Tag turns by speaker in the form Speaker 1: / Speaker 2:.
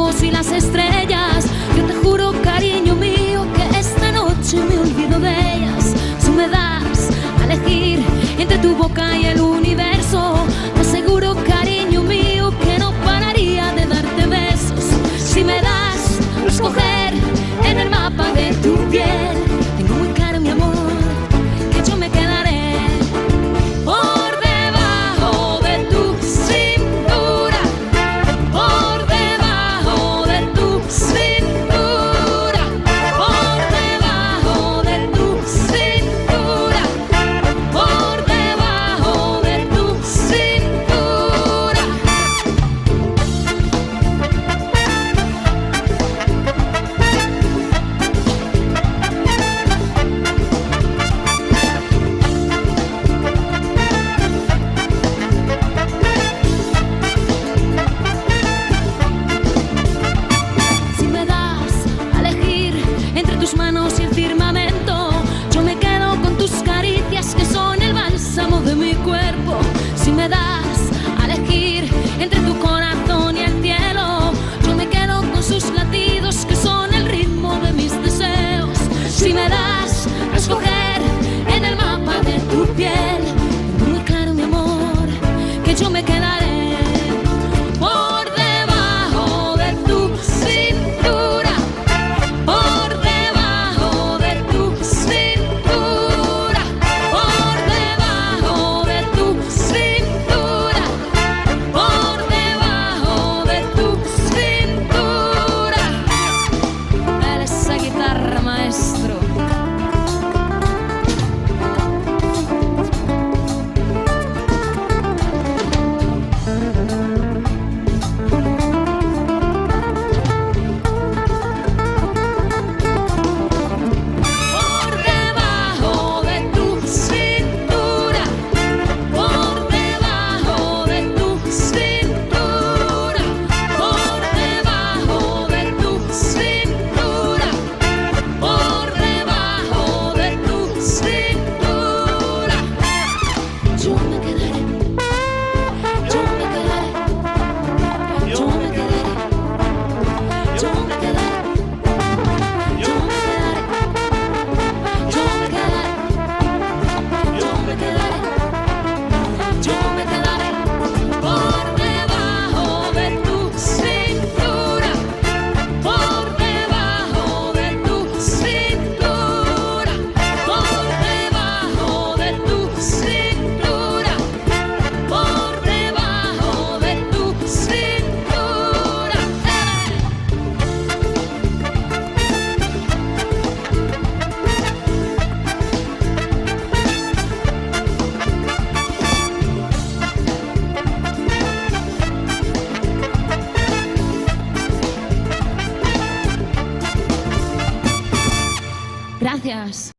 Speaker 1: ojos y las estrellas. Yo te juro, cariño mío, que esta noche me olvido de ellas. Si me das a elegir entre tu boca y el universo, te aseguro, cariño mío, que no pararía de darte besos. Si me das a escoger en el mapa de tu piel, tengo muy claro, mi amor, que yo me quedaré por debajo de tu cintura, por debajo de tu cintura, por debajo de tu cintura, por debajo de tu cintura. Si me das a elegir entre tus manos y el firmamento, yo me quedo con tus caricias, que son el bálsamo de mi cuerpo. Si me das a elegir entre tu corazón y el cielo, yo me quedo con sus latidos, que son el ritmo de mis deseos. Si me das a escoger en el mapa de tu piel, tengo muy claro, mi amor, que yo me quedaré por debajo de tu cintura, por debajo de tu cintura, por debajo de tu cintura, por debajo de tu cintura. Dale esa guitarra, maestro. Por debajo de tu cintura, por debajo de tu cintura, por debajo de tu cintura, por debajo de tu cintura. Yo me quedaré, yo me quedaré, yo me quedaré, yo me quedaré, yo me quedaré, yo me quedaré, yo me quedaré, yo me quedaré por debajo de tu cintura, por debajo de tu cintura, por debajo de tu cintura, por debajo de tu cintura. Gracias.